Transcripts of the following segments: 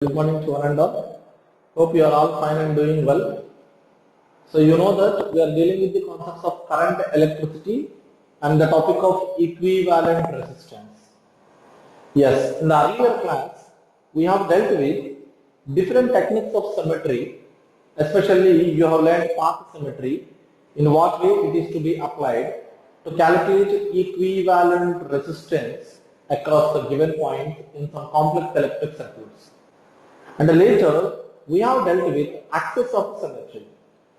Good morning to one and all. Hope you are all fine and doing well. So you know that we are dealing with the concepts of current, electricity and the topic of equivalent resistance. Yes, in the earlier class we have dealt with different techniques of symmetry, especially you have learned path symmetry, in what way it is to be applied to calculate equivalent resistance across the given point in some complex electric circuits. And later, we have dealt with axis of symmetry.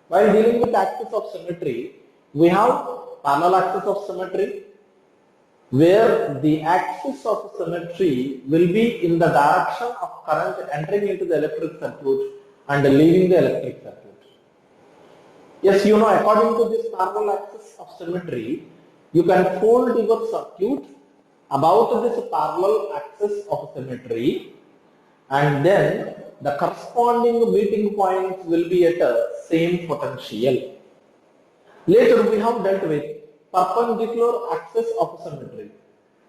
While dealing with axis of symmetry, we have parallel axis of symmetry, where the axis of symmetry will be in the direction of current entering into the electric circuit and leaving the electric circuit. Yes, you know, according to this parallel axis of symmetry, you can fold your circuit about this parallel axis of symmetry, and then the corresponding meeting points will be at a same potential. Later we have dealt with perpendicular axis of symmetry.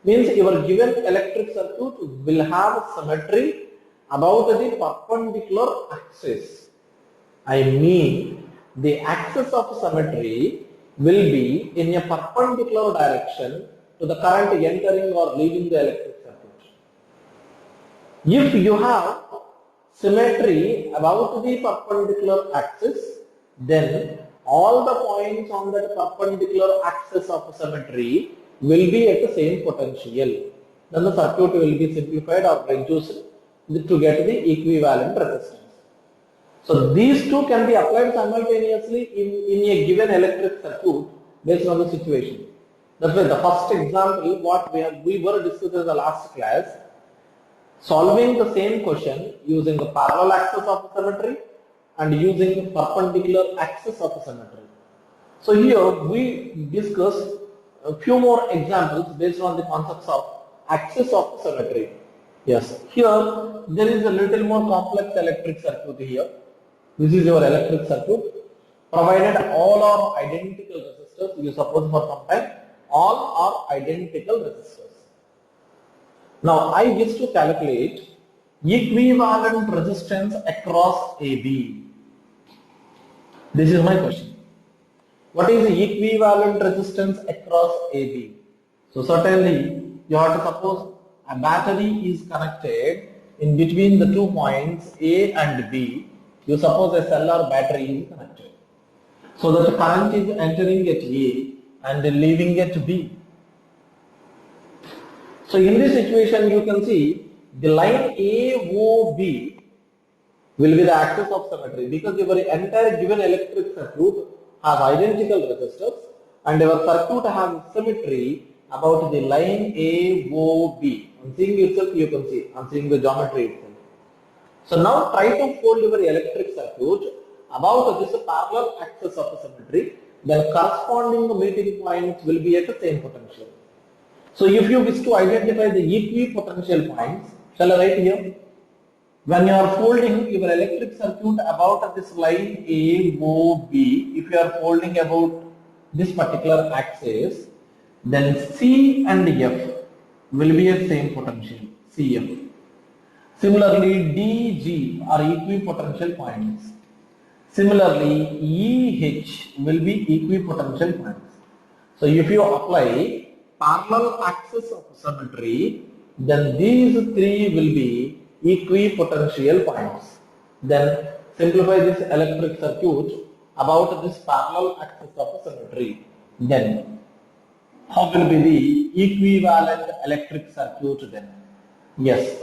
Means your given electric circuit will have symmetry about the perpendicular axis. I mean the axis of symmetry will be in a perpendicular direction to the current entering or leaving the electric circuit. If you have symmetry about the perpendicular axis, then all the points on that perpendicular axis of symmetry will be at the same potential. Then the circuit will be simplified or reduced to get the equivalent resistance. So these two can be applied simultaneously in a given electric circuit based on the situation. That's why the first example what we were discussing in the last class, solving the same question using the parallel axis of symmetry and using perpendicular axis of symmetry. So here we discuss a few more examples based on the concepts of axis of symmetry. Yes, here there is a little more complex electric circuit here. This is your electric circuit. Provided all are identical resistors, you suppose for some time, all are identical resistors. Now I wish to calculate equivalent resistance across AB. This is my question. What is the equivalent resistance across AB? So certainly you have to suppose a battery is connected in between the 2 points A and B. You suppose a cell or battery is connected. So that the current is entering at A and leaving at B. So in this situation you can see the line AOB will be the axis of symmetry, because your entire given electric circuit has identical resistors and your circuit has symmetry about the line AOB. On seeing itself you can see, on seeing the geometry itself. So now try to fold your electric circuit about this parallel axis of symmetry, then corresponding meeting points will be at the same potential. So if you wish to identify the equipotential points, shall I write here? When you are folding your electric circuit about this line AOB, if you are folding about this particular axis, then C and F will be at same potential, CF. Similarly, DG are equipotential points. Similarly, EH will be equipotential points. So if you apply parallel axis of symmetry, then these three will be equipotential points. Then simplify this electric circuit about this parallel axis of symmetry. Then how will be the equivalent electric circuit then? Yes,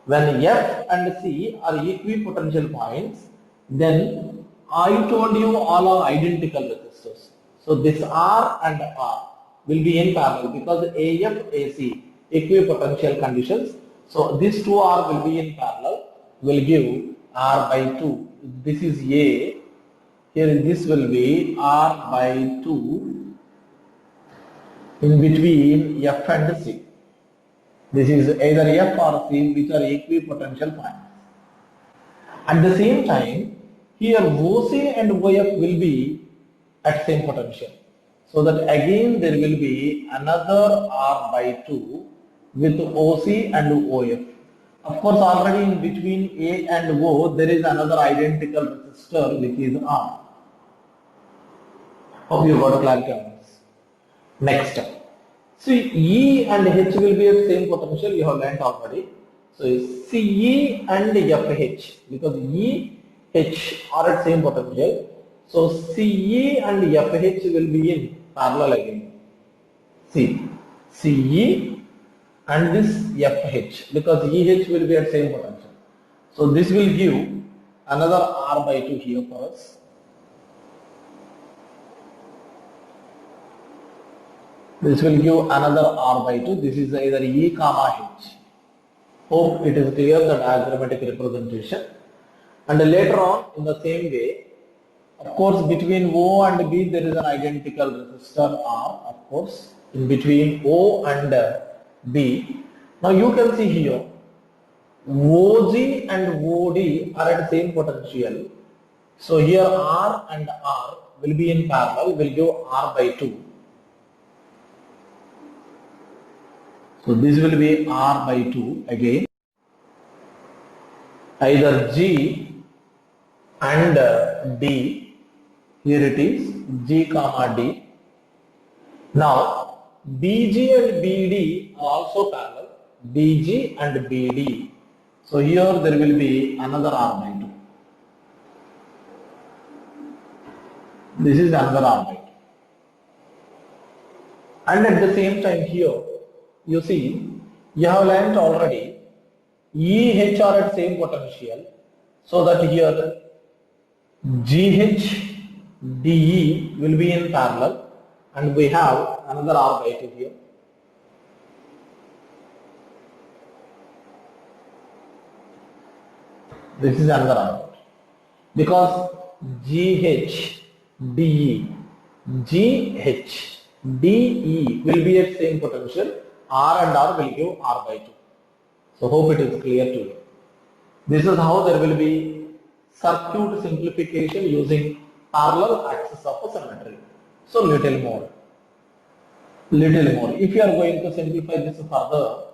when F and C are equipotential points, then I told you all are identical resistors. So this R and R will be in parallel because AF, AC, equipotential conditions. So these two R will be in parallel, will give R by 2. This is A, here this will be R by 2 in between F and C. This is either F or C, which are equipotential points. At the same time, here OC and OF will be at same potential. So that again there will be another R by 2 with OC and OF. Of course, already in between A and O, there is another identical resistor which is R. Hope you got clarity on this. Next, see E and H will be at same potential. You have learnt already. So CE and FH, because E, H are at same potential. So CE and FH will be in parallel again. See, CE and this FH, because EH will be at same potential. So this will give another R by 2 here for us. This will give another R by 2. This is either E comma H. Hope it is clear, the diagrammatic representation. And later on, in the same way, of course, between O and B there is an identical resistor R, of course, in between O and B. Now you can see here, OG and OD are at same potential. So here R and R will be in parallel, will give R by 2. So this will be R by 2 again. Either G and D, here it is, G comma D. Now BG and BD are also parallel, BG and BD. So here there will be another R by 2. This is another R by 2. And at the same time here, you see, you have learnt already EH are at same potential, so that here GH DE will be in parallel, and we have another R by 2 here. This is another R by 2. Because GH DE, GH DE will be at same potential, R and R will give R by 2. So hope it is clear to you. This is how there will be circuit simplification using parallel axis of a symmetry. So little more. If you are going to simplify this further,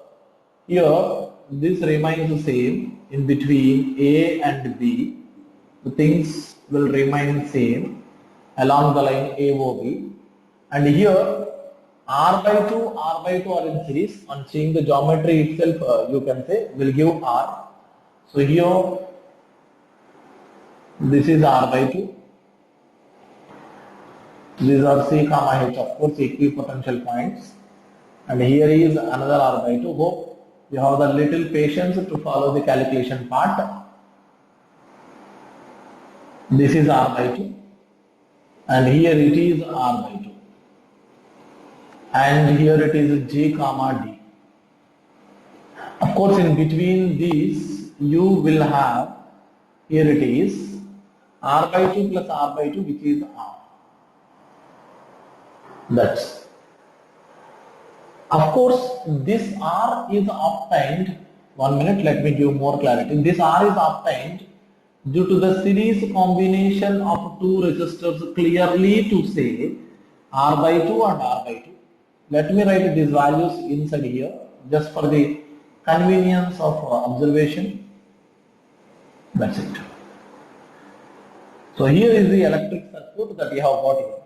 here this remains the same in between A and B. The things will remain same along the line AOB, and here R by 2 are in series. On seeing the geometry itself, you can say will give R. So here this is R by 2. These are C comma H, of course, equipotential points. And here is another R by 2. Hope you have the little patience to follow the calculation part. This is R by 2. And here it is R by 2. And here it is G comma D. Of course, in between these, you will have, here it is, R by 2 plus R by 2, which is R. That's. Of course, this R is obtained, 1 minute, let me give more clarity. This R is obtained due to the series combination of two resistors, clearly to say R by 2 and R by 2. Let me write these values inside here just for the convenience of observation. That's it. So here is the electric circuit that we have got here.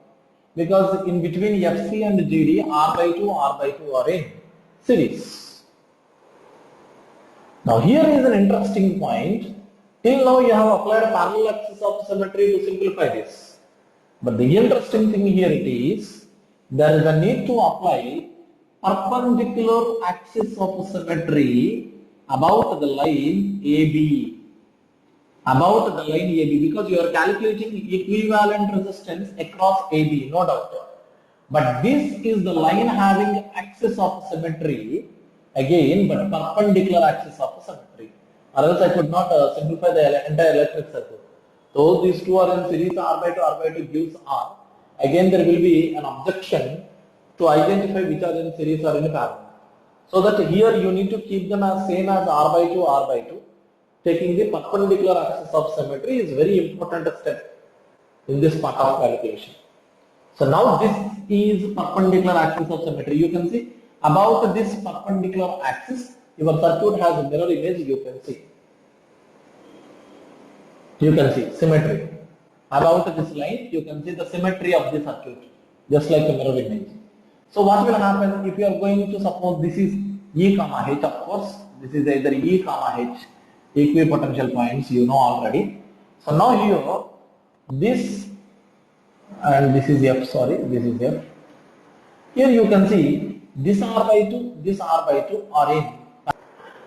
Because in between FC and GD, R by 2 are in series. Now here is an interesting point. Till now you have applied parallel axis of symmetry to simplify this. But the interesting thing here it is, there is a need to apply perpendicular axis of symmetry about the line AB. About the line AB, because you are calculating equivalent resistance across AB, no doubt. But this is the line having axis of symmetry again, but perpendicular axis of symmetry. Or else I could not simplify the entire electric circuit. So these two are in series, R by 2 gives R. Again there will be an objection to identify which are in series or in parallel. So that here you need to keep them as same as R by 2. Taking the perpendicular axis of symmetry is very important step in this part of calculation. So now this is perpendicular axis of symmetry. You can see about this perpendicular axis your circuit has a mirror image, you can see. You can see symmetry. About this line, you can see the symmetry of the circuit, just like a mirror image. So what will happen if you are going to suppose this is E comma H, of course, this is either E comma H, equipotential points, you know already. So now here, this and this is F, sorry, this is F. Here you can see this R by 2, this R by 2 are in.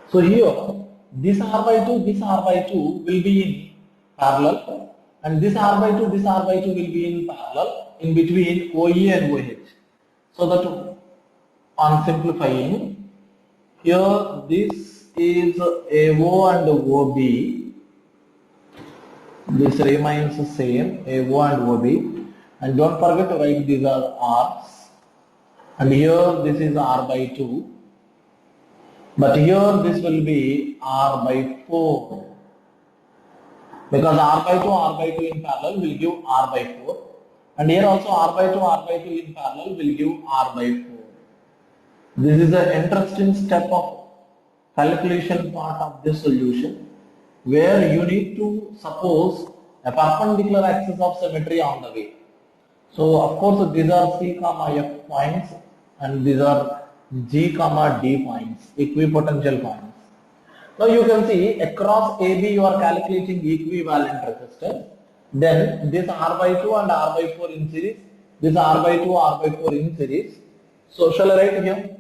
So here, this R by 2, this R by 2 will be in parallel, and this R by 2, this R by 2 will be in parallel in between OE and OH. So that on simplifying, here this is AO and OB, this remains the same, AO and OB, and don't forget to write these are R's, and here this is R by 2, but here this will be R by 4, because R by 2 in parallel will give R by 4, and here also R by 2 in parallel will give R by 4. This is an interesting step of calculation part of this solution, where you need to suppose a perpendicular axis of symmetry on the way. So of course these are C comma F points and these are G comma D points, equipotential points. Now you can see across AB you are calculating equivalent resistance. Then this R by 2 and R by 4 in series, this R by 2, R by 4 in series. So shall I write here?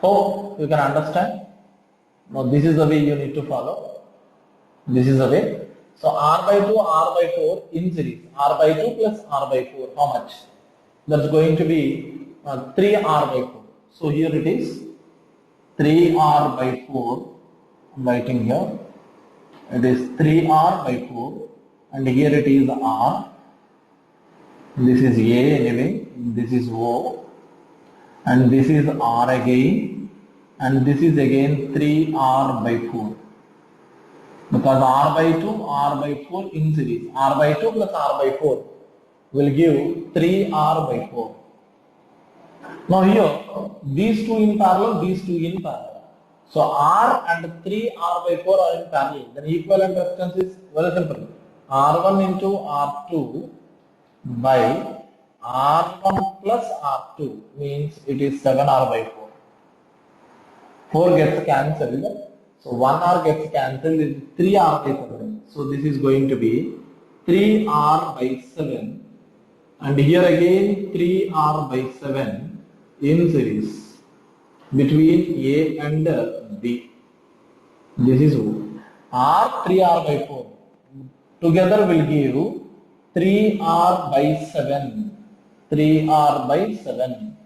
Hope you can understand. Now this is the way you need to follow. This is the way. So R by 2, R by 4 in series. R by 2 plus R by 4, how much? That's going to be 3R by 4. So here it is 3R by 4. I'm writing here. It is 3R by 4, and here it is R. This is A anyway, this is O, and this is R again, and this is again 3R by 4. Because R by 2, R by 4 in series, R by 2 plus R by 4 will give 3R by 4. Now here, these two in parallel, these two in parallel. So R and 3R by 4 are in parallel. Then equivalent resistance is very simple. R1 into R2 by R1 plus R2 means it is 7R by 4. 4 gets cancelled. So 1R gets cancelled, is 3R by 7. So this is going to be 3R by 7. And here again 3R by 7 in series between A and B. This is R 3R by 4. Together will give 3R by 7. 3R by 7.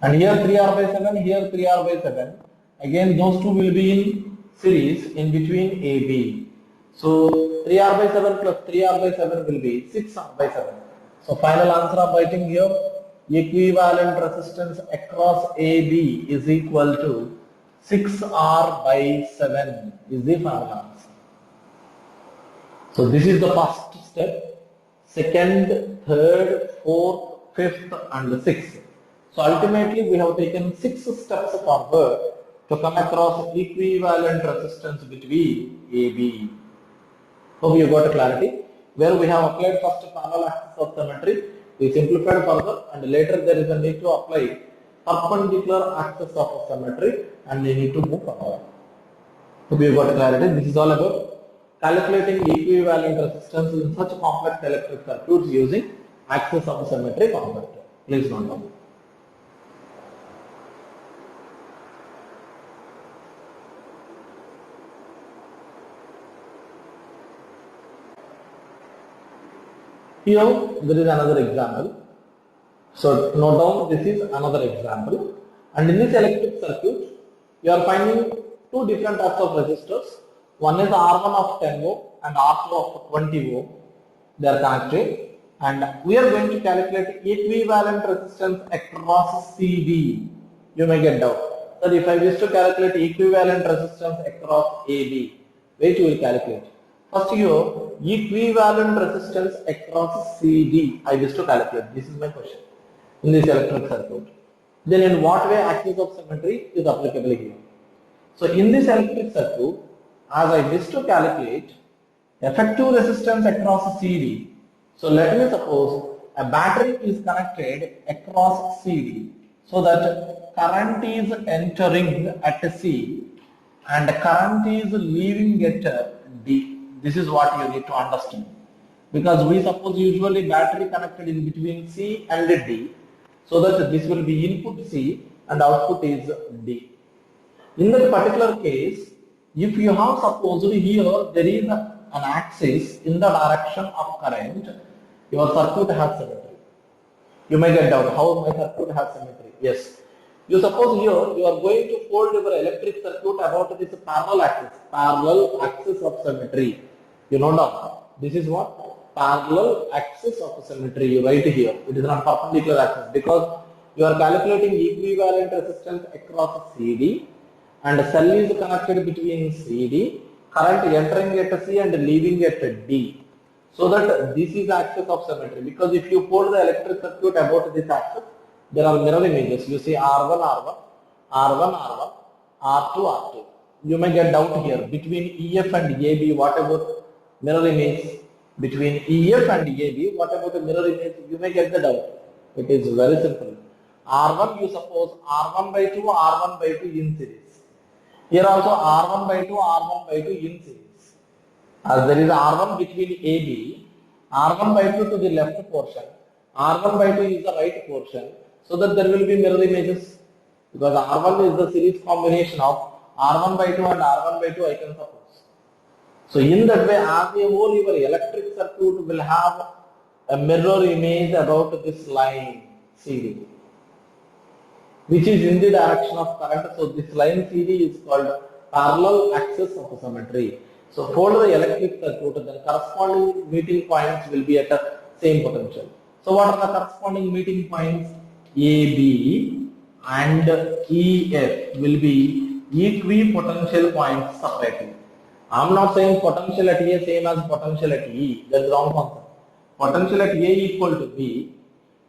And here 3R by 7, here 3R by 7. Again those two will be in series in between AB. So 3R by 7 plus 3R by 7 will be 6R by 7. So final answer I'm writing here, equivalent resistance across AB is equal to 6R by 7 is the final answer. So this is the first step, second, third, fourth, fifth and sixth. So ultimately we have taken 6 steps forward to come across equivalent resistance between AB. Hope you got clarity. Where we have applied first parallel axis of symmetry, we simplified further, and later there is a need to apply perpendicular axis of symmetry, and we need to move forward. Hope you got clarity. This is all about calculating equivalent resistance in such complex electric circuits using axis of symmetry concept. Please note down. Here there is another example. So note down, this is another example, and in this electric circuit you are finding two different types of resistors. One is R1 of 10 ohm and R2 of 20 ohm. They are connected, and we are going to calculate equivalent resistance across CD. You may get doubt that if I wish to calculate equivalent resistance across AB, wait, you will calculate. First here, equivalent resistance across CD I wish to calculate. This is my question in this electric circuit. then in what way axis of symmetry is applicable here? So in this electric circuit, as I wish to calculate effective resistance across CD, so let me suppose a battery is connected across CD, so that current is entering at C and current is leaving at D. This is what you need to understand. Because we suppose usually battery connected in between C and D, so that this will be input C and output is D. In that particular case, if you have supposed here there is an axis in the direction of current, your circuit has symmetry. You may get doubt, how my circuit has symmetry? Yes. You suppose here you are going to fold your electric circuit about this parallel axis of symmetry. You know now, this is what? Parallel axis of symmetry. You write here. It is not perpendicular axis because you are calculating equivalent resistance across CD and cell is connected between CD, current entering at C and leaving at D. So that this is axis of symmetry, because if you fold the electric circuit about this axis, there are mirror images. You see R1, R1, R1, R1, R2, R2. You may get doubt here between EF and AB. What about mirror image? Between EF and AB, what about the mirror image? You may get the doubt. It is very simple. R1, you suppose R1 by 2, R1 by 2 in series. Here also R1 by 2, R1 by 2 in series. As there is R1 between AB, R1 by 2 to the left portion, R1 by 2 is the right portion, so that there will be mirror images, because R1 is the series combination of R1 by 2 and R1 by 2, I can suppose. So in that way, as a whole, your electric circuit will have a mirror image about this line CD, which is in the direction of current. So this line CD is called parallel axis of symmetry. So fold the electric circuit, then corresponding meeting points will be at the same potential. So what are the corresponding meeting points? AB and EF will be equipotential points separately. I am not saying potential at A same as potential at E. That is wrong concept. Potential at A equal to B,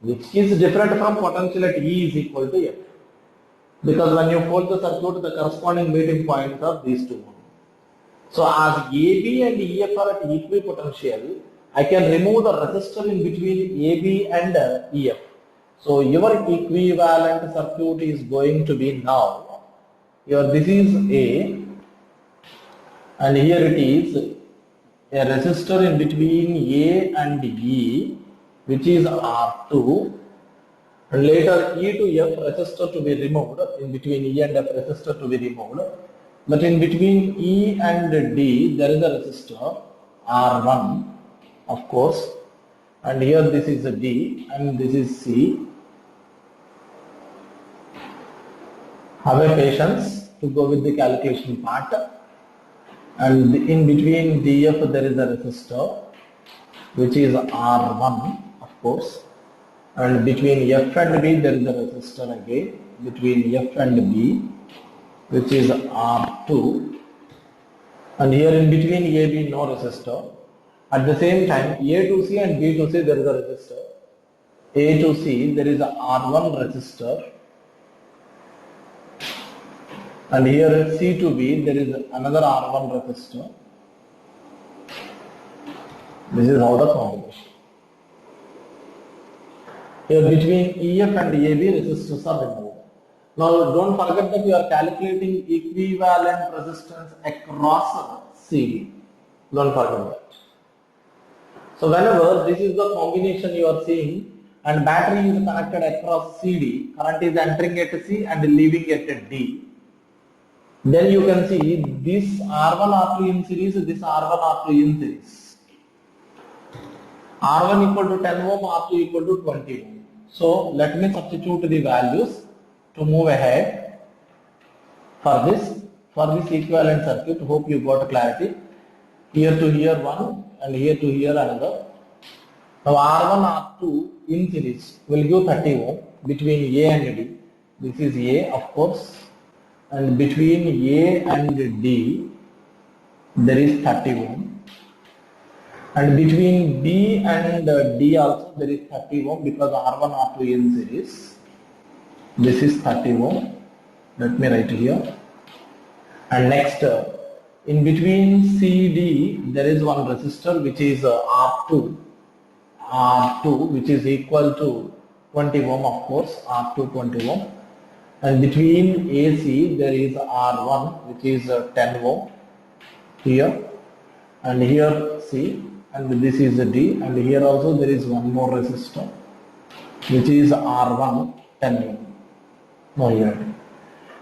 which is different from potential at E is equal to F. Because when you fold the circuit, the corresponding meeting points are these two. So as AB and EF are at equipotential, I can remove the resistor in between AB and EF. So your equivalent circuit is going to be now, this is A, and here it is a resistor in between A and E, which is R2, and later E to F resistor to be removed, in between E and F resistor to be removed. But in between E and D, there is a resistor R1, of course, and here this is a D and this is C. Have a patience to go with the calculation part. And in between DF there is a resistor, which is R1, of course, and between F and B there is a resistor again, between F and B, which is R2, and here in between AB no resistor. At the same time, A to C and B to C there is a resistor. A to C there is a R1 resistor, and here C to B there is another R1 resistor. This is how the combination. Here between EF and AB resistors are removed. Now don't forget that you are calculating equivalent resistance across CD. Don't forget that. So whenever this is the combination you are seeing and battery is connected across CD, current is entering at C and leaving at D, then you can see this R1 R2 in series, this R1 R2 in series. R1 equal to 10 ohm, R2 equal to 20 ohm. So let me substitute the values to move ahead for this equivalent circuit. Hope you got clarity. Here to here one and here to here another. Now R1 R2 in series will give 30 ohm between A and D. This is A, of course, and between A and D there is 30 ohm, and between B and D also there is 30 ohm, because R1 R2 in series. This is 30 ohm. Let me write here. And next, in between CD, there is one resistor which is R2, which is equal to 20 ohm, of course, R2 20 ohm. And between AC, there is R1 which is 10 ohm here, and here C, and this is D, and here also there is one more resistor which is R1 10 ohm. Now here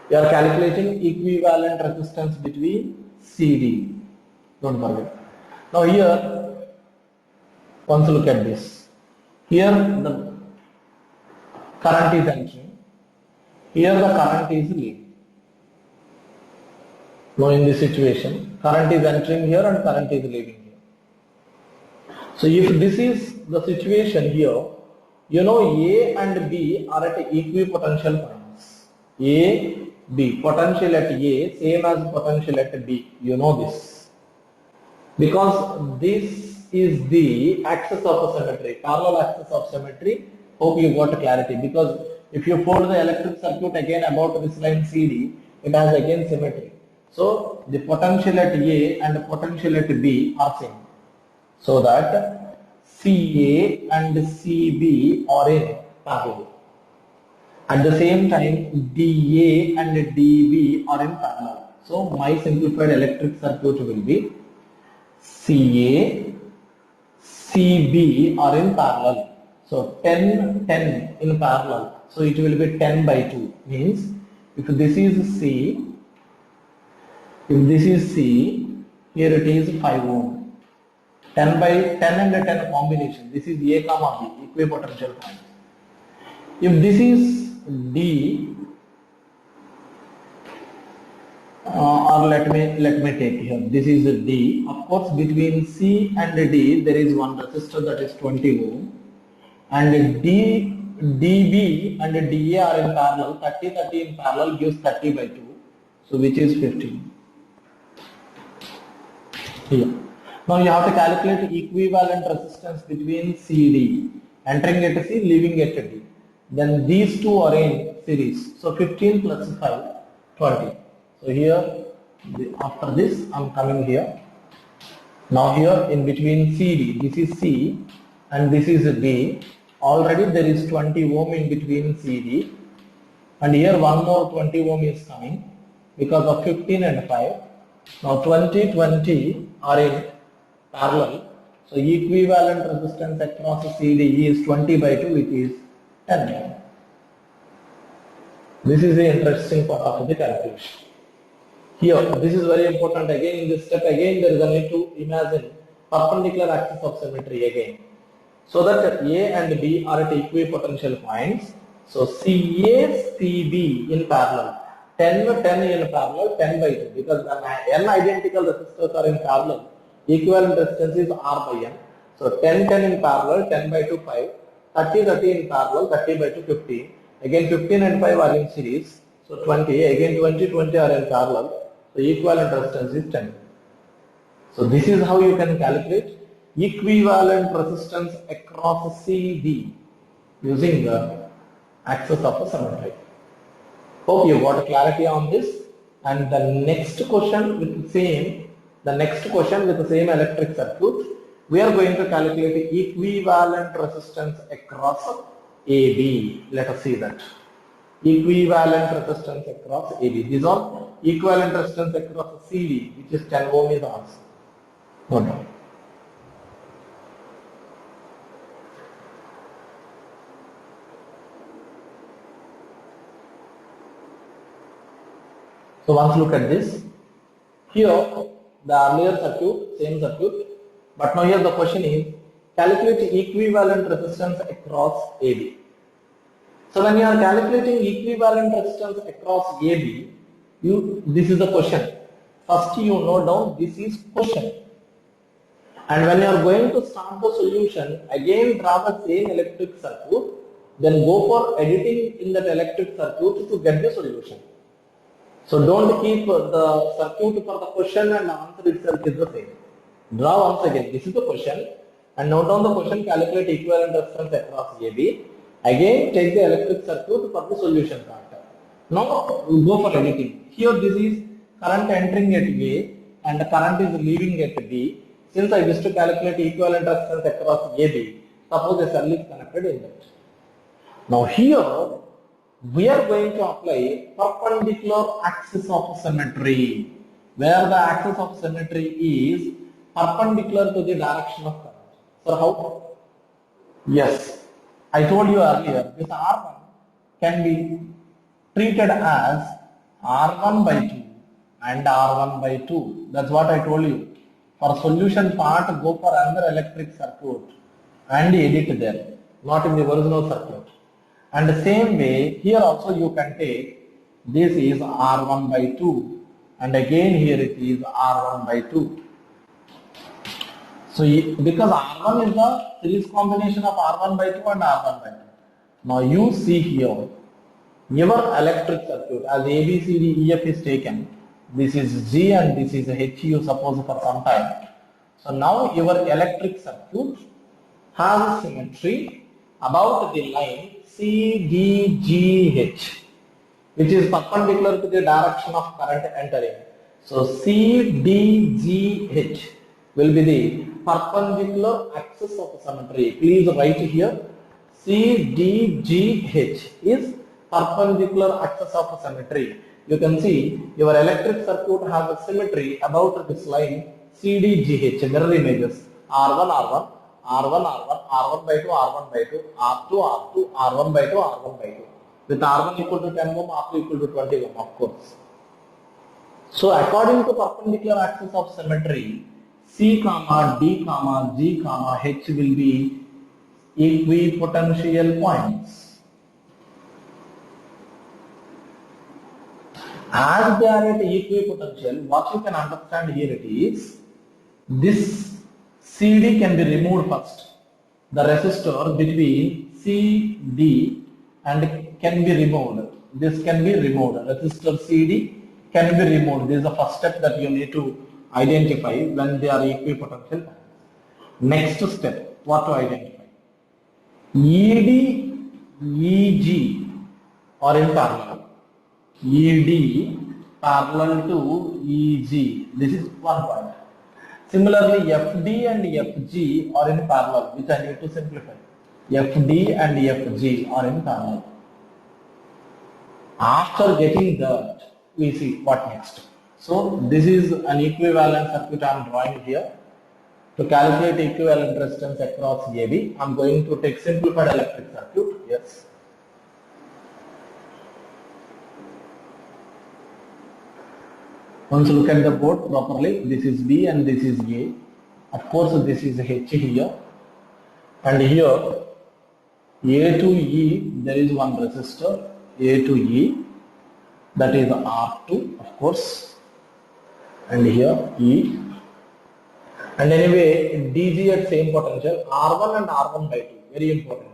we are calculating equivalent resistance between CD. Don't forget. Now here, once look at this. Here the current is entering. Here the current is leaving. Now in this situation, current is entering here and current is leaving here. So if this is the situation here, you know A and B are at equipotential points. A, B, potential at A same as potential at B. You know this. Because this is the axis of a symmetry, parallel axis of symmetry. Hope you got clarity. Because if you fold the electric circuit again about this line CD, it has again symmetry. So the potential at A and the potential at B are same. So that CA and CB are in parallel. At the same time, DA and DB are in parallel. So my simplified electric circuit will be CA, CB are in parallel. So 10, 10 in parallel. So it will be 10 by 2. Means if this is C, if this is C, here it is 5 ohm. 10 by 10 and 10 combination. This is A comma B, equipotential point. If this is D, or let me take here. This is D. Of course, between C and D there is one resistor that is 20 ohm, and DB and DA are in parallel. 30 in parallel gives 30 by 2. So which is 15. Here. Now you have to calculate equivalent resistance between CD, entering at C, leaving at D. Then these two are in series. So 15 plus 5, 20. So here, after this, I am coming here. Now here in between CD, this is C and this is B. Already there is 20 ohm in between CD. And here one more 20 ohm is coming because of 15 and 5. Now 20 are in parallel. So equivalent resistance across CD is 20 by 2, which is 10 ohm. This is the interesting part of the calculation. Here, this is very important. Again, in this step, again there is a need to imagine perpendicular axis of symmetry again. So that A and B are at equipotential points. So CA, CB in parallel. 10 in parallel, 10 by 2. Because when n identical resistors are in parallel, equivalent resistance is R by n. So 10 in parallel, 10 by 2, 5. 30 in parallel, 30 by 2, 15. Again 15 and 5 are in series. So 20, again 20 are in parallel. So equivalent resistance is 10. So this is how you can calculate equivalent resistance across CD using the axis of a symmetry. Hope you got clarity on this. And the next question with the same electric circuit, we are going to calculate equivalent resistance across AB. Let us see that. Equivalent resistance across AB. These are equivalent resistance across CD, which is 10 ohm is also. No doubt. So once look at this. Here the earlier circuit, same circuit, but now here the question is calculate equivalent resistance across AB. So when you are calculating equivalent resistance across AB, this is the question. First you note down this is question. And when you are going to start the solution, again draw the same electric circuit, then go for editing in that electric circuit to get the solution. So don't keep the circuit for the question and the answer itself is the same. Draw once again, this is the question, and note down the question, calculate equivalent resistance across AB. Again, take the electric circuit for the solution part. Now go for editing. Here this is current entering at A and current is leaving at B. Since I wish to calculate equivalent resistance across AB, suppose a cell is connected in that. Now here we are going to apply perpendicular axis of symmetry, where the axis of symmetry is perpendicular to the direction of current. So how? Yes, I told you earlier, this R1 can be treated as R1 by 2 and R1 by 2. That's what I told you. For solution part, go for another electric circuit and edit there, not in the original circuit. And the same way, here also you can take, this is R1 by 2 and again here it is R1 by 2. So because R1 is the series combination of R1 by 2 and R1 by 2. Now you see here, your electric circuit as A, B, C, D, E, F is taken. This is G and this is H, you suppose for some time. So now your electric circuit has symmetry about the line C, D, G, H, which is perpendicular to the direction of current entering. So C, D, G, H will be the perpendicular axis of symmetry. Please write here, C, D, G, H is perpendicular axis of symmetry. You can see your electric circuit has a symmetry about this line C, D, G, H, mirror images R1, R1, R1, R1, R1 by 2, R1 by 2, R2, R2, R1 by 2, R1 by 2. With R1 equal to 10 ohm, R2 equal to 20 ohm, of course. So according to perpendicular axis of symmetry, C, comma, D, comma, G, comma, H will be equipotential points. As they are at equipotential, what you can understand here it is, this CD can be removed first. The resistor between CD and can be removed. This can be removed. Resistor CD can be removed. This is the first step that you need to identify when they are equipotential. Next step, what to identify? ED, EG are in parallel. ED parallel to EG. This is one point. Similarly, FD and FG are in parallel, which I need to simplify. FD and FG are in parallel. After getting that, we see what next. So this is an equivalent circuit I am drawing here. To calculate equivalent resistance across AB, I am going to take simplified electric circuit. Yes. Once look at the board properly, this is B and this is A. Of course, this is H here. And here, A to E, there is one resistor, A to E, that is R2, of course. And here, E. And anyway, DG at same potential, R1 and R1 by 2, very important.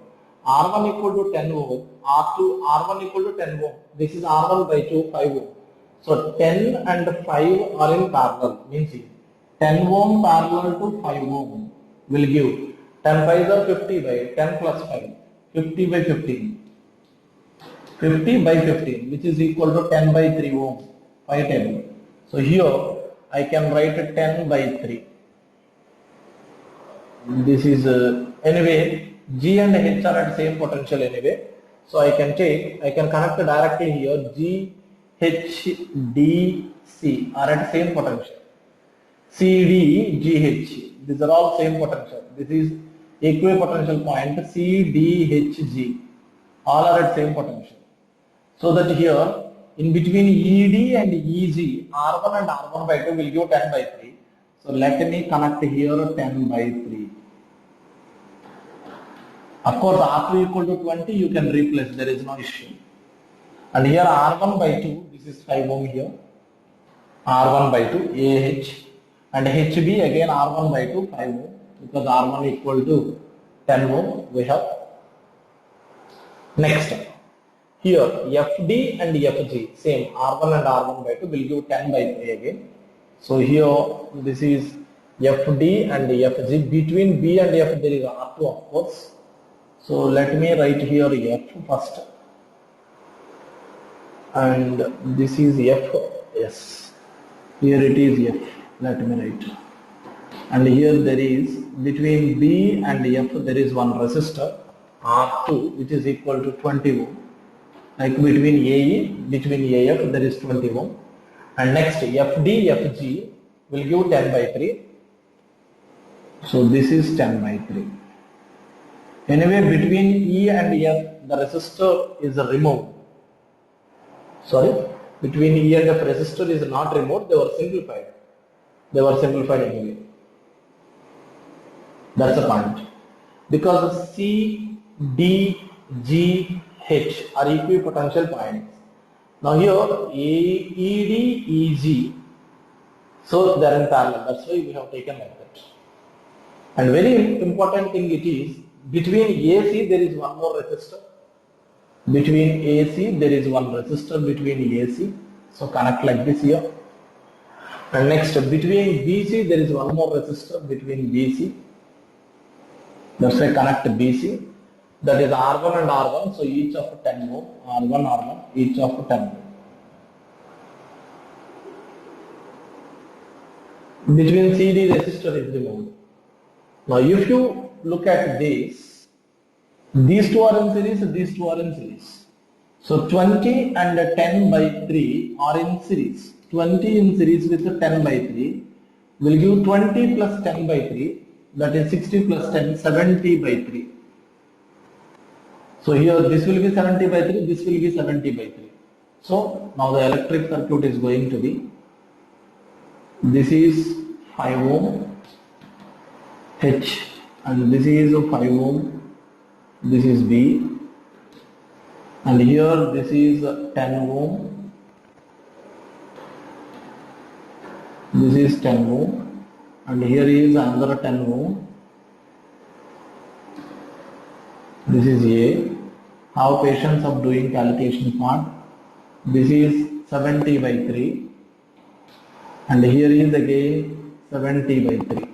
R1 equal to 10 ohm, R1 equal to 10 ohm. This is R1 by 2, 5 ohm. So 10 and 5 are in parallel, means 10 ohm parallel to 5 ohm will give 10 5s are 50 by 10 plus 5, 50 by 15. 50 by 15, which is equal to 10 by 3 ohm, 5 table. So here I can write 10 by 3. This is anyway, G and H are at same potential anyway. So I can connect directly here G, H, D, C are at same potential. C, D, G, H. These are all same potential. This is equipotential point C, D, H, G. All are at same potential. So that here in between ED and EG, R1 and R1 by 2 will give 10 by 3. So let me connect here 10 by 3. Of course, R2 equal to 20, you can replace, there is no issue. And here R1 by 2, this is 5 ohm here. R1 by 2, AH. And HB again R1 by 2, 5 ohm. Because R1 equal to 10 ohm, we have. Next, here FD and FG, same, R1 and R1 by 2 will give 10 by 3 again. So here, this is FD and FG. Between B and F there is R2 of course. So let me write here F first, and this is F. Yes, here it is F. Let me write. And here there is, between B and F there is one resistor R2 which is equal to 20 ohm. Like between AF there is 20 ohm. And next FD, FG will give 10 by 3. So this is 10 by 3. Anyway, between E and F the resistor is removed. Sorry, between E and F resistor is not removed, they were simplified. Anyway. That's the point. Because C, D, G, H are equipotential points. Now here ED, EG, so they are in parallel. That's why we have taken like that. And very important thing it is, between AC there is one more resistor. Between AC there is one resistor between AC. So connect like this here. And next between BC there is one more resistor between BC. That's why connect BC. That is R1 and R1. So each of 10 ohm. R1, each of 10 ohm. Between CD resistor is removed. Now if you look at this, these two are in series, these two are in series. So 20 and 10 by 3 are in series. 20 in series with 10 by 3 will give 20 plus 10 by 3, that is 60 plus 10, 70 by 3. So here this will be 70 by 3, this will be 70 by 3. So now the electric circuit is going to be, this is 5 ohm H, and this is 5 ohm, this is B, and here this is 10 ohm, this is 10 ohm, and here is another 10 ohm, this is A. Have patience of doing calculation part. This is 70 by 3, and here is again 70 by 3.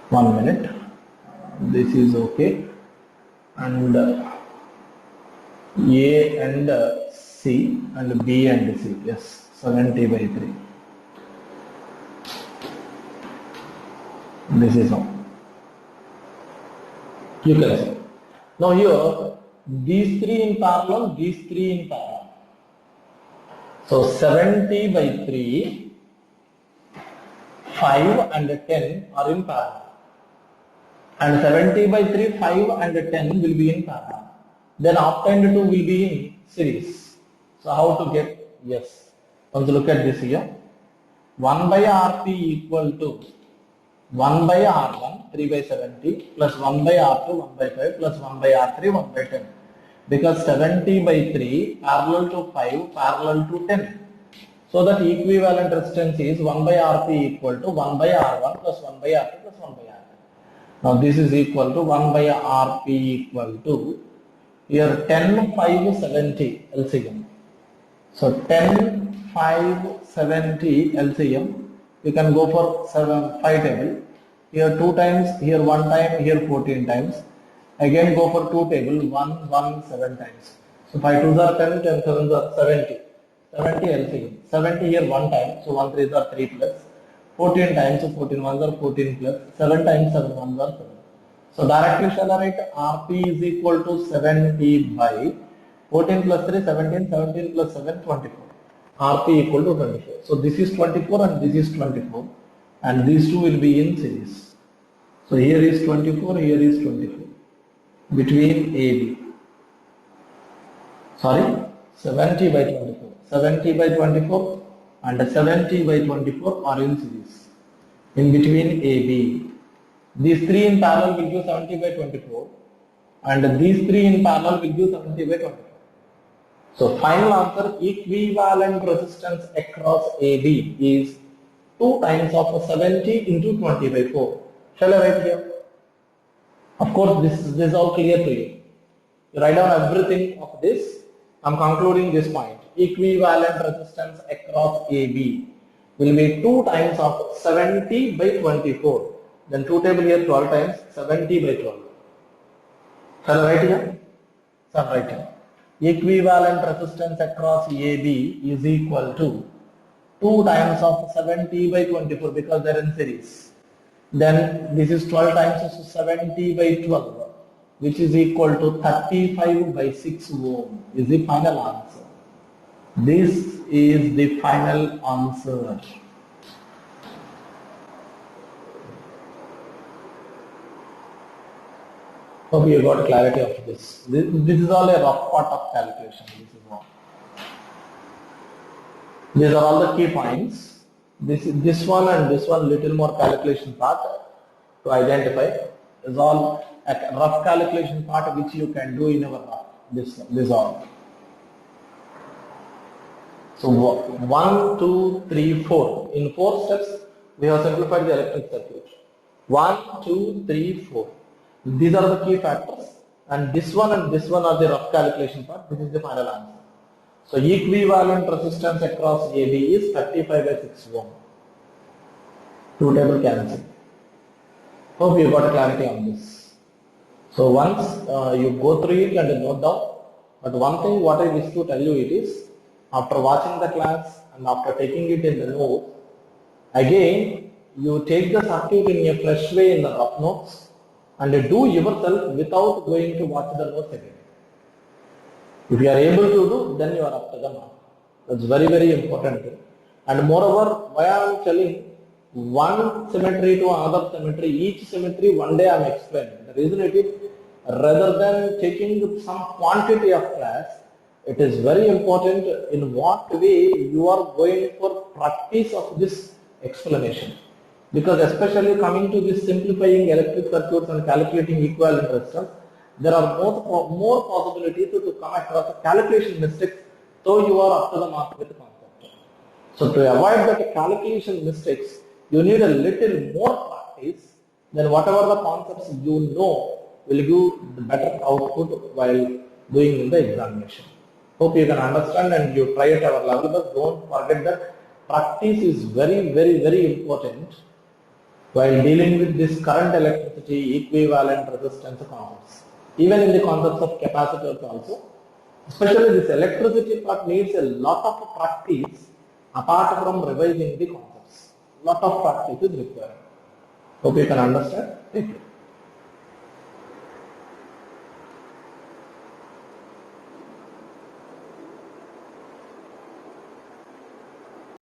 1 minute. This is okay. And A and C and B and C. Yes, 70 by 3. This is all. You can see. Now here, these three in parallel, these three in parallel. So 70 by 3, 5 and 10 are in parallel. And 70 by 3, 5 and 10 will be in parallel. Then obtained 2 will be in series. So how to get? Yes. Once look at this here. 1 by Rp equal to 1 by R1, 3 by 70, plus 1 by R2, 1 by 5, plus 1 by R3, 1 by 10. Because 70 by 3 parallel to 5, parallel to 10. So that equivalent resistance is 1 by Rp equal to 1 by R1 plus 1 by R2 plus 1 by R3. Now this is equal to 1 by Rp equal to, here 10, 5, 70 LCM. So 10, 5, 70 LCM. You can go for 5 table. Here 2 times, here 1 time, here 14 times. Again go for 2 table, 1, 1, 7 times. So 5 2s are 10, 10 7s are 70. 70 LCM. 70 here 1 time, so 1 3s are 3 plus. 14 times, so 14 1s are 14 plus. 7 times 7 1s are 7. So directly shall I write Rp is equal to 70 by 14 plus 3, 17, 17 plus 7, 24. Rp equal to 24. So this is 24 and this is 24, and these two will be in series. So here is 24, here is 24. Between AB. Sorry, 70 by 24. 70 by 24 and 70 by 24 are in series. In between AB. These three in parallel will give 70 by 24, and these three in parallel will give 70 by 24. So final answer, equivalent resistance across AB is 2 times of 70 into 20 by 4. Shall I write here? Of course, this is all clear to you. You write down everything of this. I am concluding this point. Equivalent resistance across AB will be 2 times of 70 by 24. Then 2 table here 12 times, 70 by 12. Shall I write here? So I'm writing. Equivalent resistance across AB is equal to 2 times of 70 by 24 because they're in series. Then this is 12 times of 70 by 12, which is equal to 35 by 6 ohm is the final answer. This is the final answer. Hope you got clarity of this. This is all a rough part of calculation. This is all. These are all the key points. This one and this one little more calculation part to identify is all a rough calculation part which you can do in our rough. This all. So 1, 2, 3, 4. In 4 steps we have simplified the electric circuit. 1, 2, 3, 4. These are the key factors, and this one and this one are the rough calculation part. This is the final answer. So equivalent resistance across AB is 35 by 6 ohm. 2 table cancel. Hope you got clarity on this. So once you go through it and note down. But one thing what I wish to tell you it is, after watching the class and after taking it in the notes, again you take the circuit in a fresh way in the rough notes and do yourself without going to watch the notes again. If you are able to do, then you are up to the mark. That's very, very important. And moreover, why I am telling one symmetry to another symmetry, each symmetry one day I am explaining. The reason it is, rather than taking some quantity of class, it is very important in what way you are going for practice of this explanation. Because especially coming to this simplifying electric circuits and calculating equivalent resistance, there are more possibilities to come across calculation mistakes, so you are up to the mark with the concept. So to avoid that calculation mistakes, you need a little more practice, then whatever the concepts you know will give the better output while doing in the examination. Hope you can understand and you try at our level, but don't forget that practice is very, very, very important while dealing with this current electricity equivalent resistance concepts. Even in the concepts of capacitors also, especially this electricity part needs a lot of practice apart from revising the concepts. Lot of practice is required. Hope you can understand. Thank you.